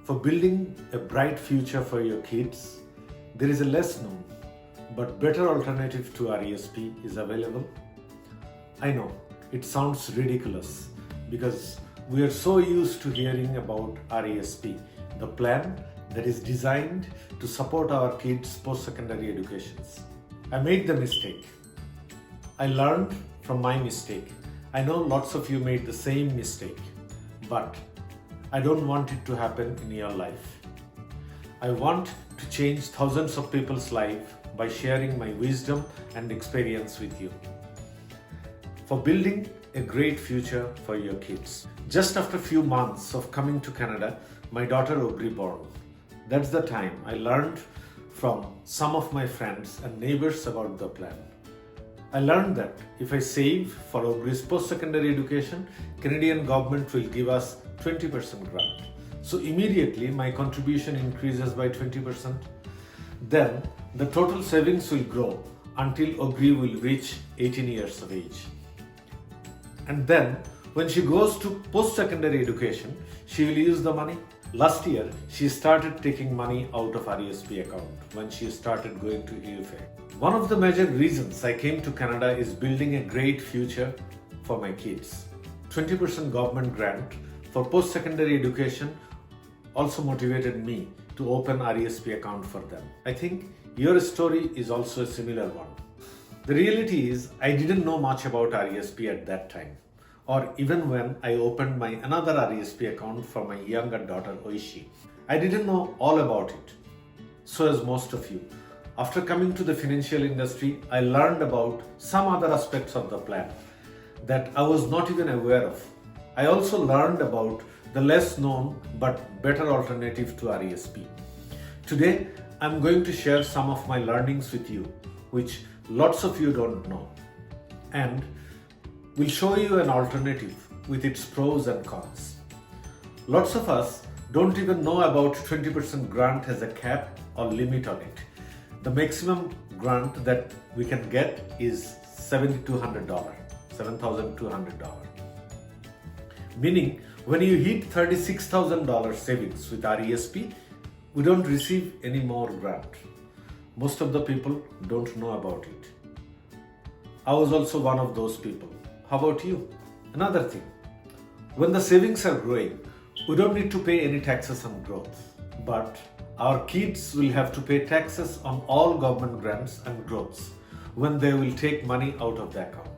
For building a bright future for your kids, there is a less known but better alternative to RESP is available. I know it sounds ridiculous because we are so used to hearing about RESP, the plan that is designed to support our kids' post-secondary educations. I made the mistake. I learned from my mistake. I know lots of you made the same mistake, but I don't want it to happen in your life. I want to change thousands of people's lives by sharing my wisdom and experience with you. For building a great future for your kids. Just after a few months of coming to Canada, my daughter Aubrey born. That's the time I learned from some of my friends and neighbors about the plan. I learned that if I save for Aubrey's post-secondary education, Canadian government will give us 20% grant. So immediately my contribution increases by 20%. Then the total savings will grow until Aubrey will reach 18 years of age. And then when she goes to post-secondary education, she will use the money. Last year, she started taking money out of RESP account when she started going to UFA. One of the major reasons I came to Canada is building a great future for my kids. 20% government grant for post-secondary education also motivated me to open RESP account for them. I think your story is also a similar one. The reality is I didn't know much about RESP at that time, or even when I opened my another RESP account for my younger daughter Oishi. I didn't know all about it. So as most of you. After coming to the financial industry, I learned about some other aspects of the plan that I was not even aware of. I also learned about the less known but better alternative to RESP. Today, I'm going to share some of my learnings with you, which lots of you don't know. And we'll show you an alternative with its pros and cons. Lots of us don't even know about 20% grant has a cap or limit on it. The maximum grant that we can get is $7,200. Meaning, when you hit $36,000 savings with RESP, we don't receive any more grant. Most of the people don't know about it. I was also one of those people. How about you? Another thing, when the savings are growing, we don't need to pay any taxes on growth, but our kids will have to pay taxes on all government grants and growths when they will take money out of the account.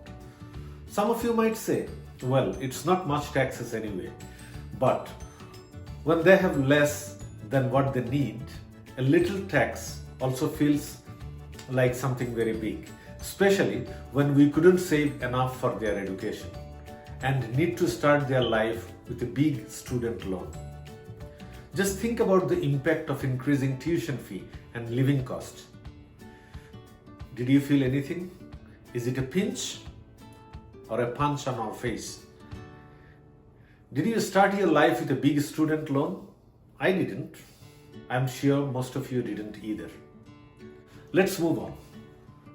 Some of you might say, well, it's not much taxes anyway, but when they have less than what they need, a little tax also feels like something very big, especially when we couldn't save enough for their education and need to start their life with a big student loan. Just think about the impact of increasing tuition fee and living cost. Did you feel anything? Is it a pinch or a punch on our face? Did you start your life with a big student loan? I didn't. I'm sure most of you didn't either. Let's move on.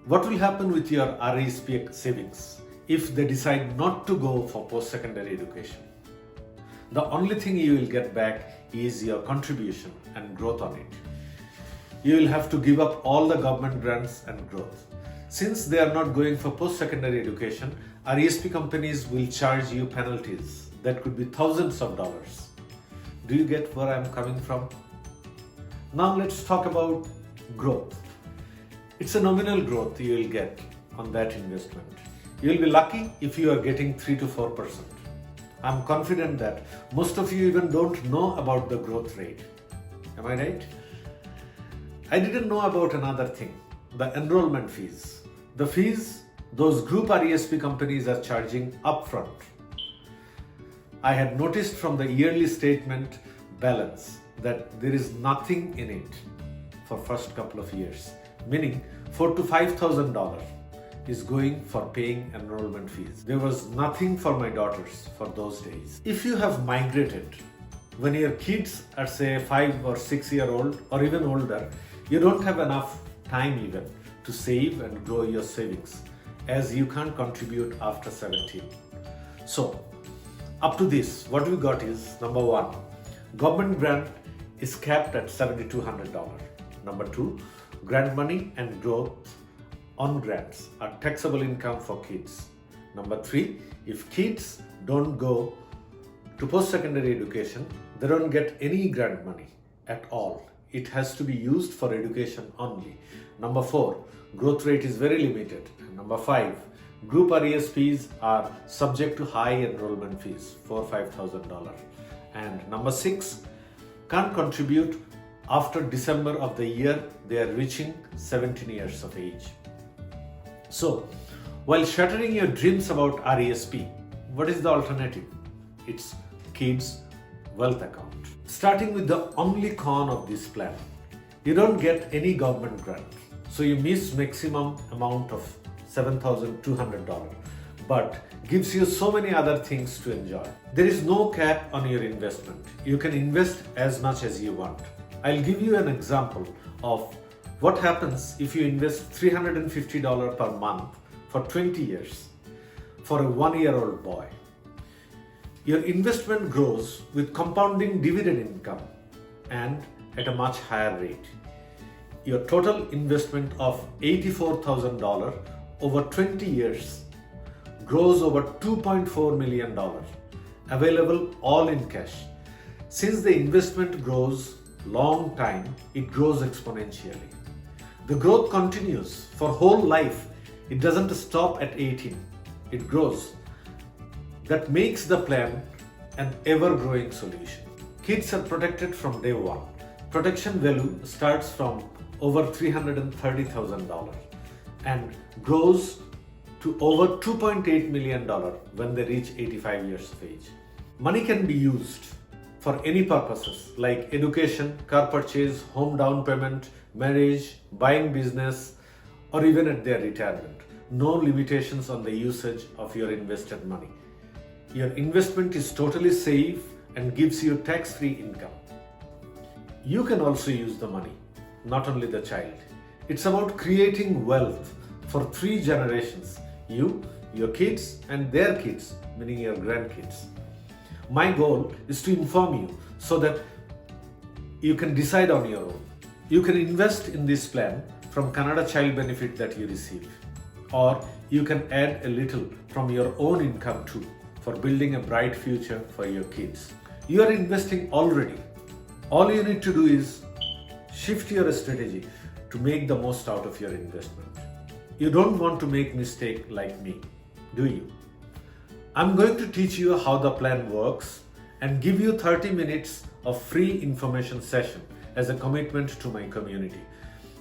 What will happen with your RESP savings if they decide not to go for post-secondary education? The only thing you will get back is your contribution and growth on it. You will have to give up all the government grants and growth. Since they are not going for post-secondary education, RESP companies will charge you penalties that could be thousands of dollars. Do you get where I'm coming from? Now let's talk about growth. It's a nominal growth you will get on that investment. You will be lucky if you are getting 3 to 4%. I'm confident that most of you even don't know about the growth rate. Am I right? I didn't know about another thing, the enrollment fees. The fees those group RESP companies are charging upfront. I had noticed from the yearly statement balance that there is nothing in it for first couple of years, meaning $4,000 to $5,000 is going for paying enrollment fees. There was nothing for my daughters for those days. If you have migrated when your kids are say 5 or 6 year old or even older, you don't have enough time even to save and grow your savings as you can't contribute after 17. So up to this, what we got is number 1, government grant is capped at $7,200. Number 2, grant money and growth on grants are taxable income for kids. Number 3, if kids don't go to post-secondary education, they don't get any grant money at all. It has to be used for education only. Number 4, growth rate is very limited. And number 5, group RESPs are subject to high enrollment fees, $4,000-$5,000. And number 6, can't contribute after December of the year they are reaching 17 years of age. So, while shattering your dreams about RESP, what is the alternative? It's Kids Wealth Account. Starting with the only con of this plan, you don't get any government grant, so you miss maximum amount of $7,200, but gives you so many other things to enjoy. There is no cap on your investment. You can invest as much as you want. I'll give you an example of what happens if you invest $350 per month for 20 years for a 1-year-old boy. Your investment grows with compounding dividend income and at a much higher rate. Your total investment of $84,000 over 20 years grows over $2.4 million, available all in cash. Since the investment grows long time, it grows exponentially. The growth continues for whole life. It doesn't stop at 18. It grows. That makes the plan an ever-growing solution. Kids are protected from day one. Protection value starts from over $330,000 and grows to over $2.8 million when they reach 85 years of age. Money can be used for any purposes like education, car purchase, home down payment, marriage, buying business, or even at their retirement. No limitations on the usage of your invested money. Your investment is totally safe and gives you tax-free income. You can also use the money, not only the child. It's about creating wealth for 3 generations, you, your kids, and their kids, meaning your grandkids. My goal is to inform you so that you can decide on your own. You can invest in this plan from Canada Child Benefit that you receive, or you can add a little from your own income too for building a bright future for your kids. You are investing already. All you need to do is shift your strategy to make the most out of your investment. You don't want to make mistake like me, do you? I'm going to teach you how the plan works and give you 30 minutes of free information session as a commitment to my community.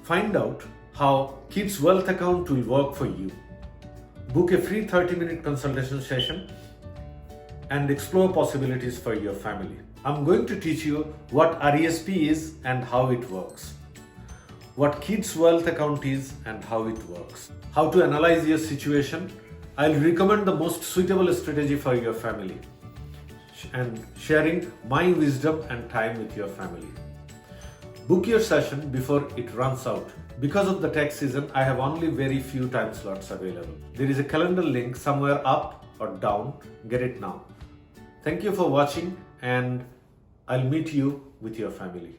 Find out how Kids Wealth Account will work for you. Book a free 30-minute consultation session and explore possibilities for your family. I'm going to teach you what RESP is and how it works, what Kids Wealth Account is and how it works, how to analyze your situation. I'll recommend the most suitable strategy for your family and sharing my wisdom and time with your family. Book your session before it runs out. Because of the tax season, I have only very few time slots available. There is a calendar link somewhere up or down. Get it now. Thank you for watching, and I'll meet you with your family.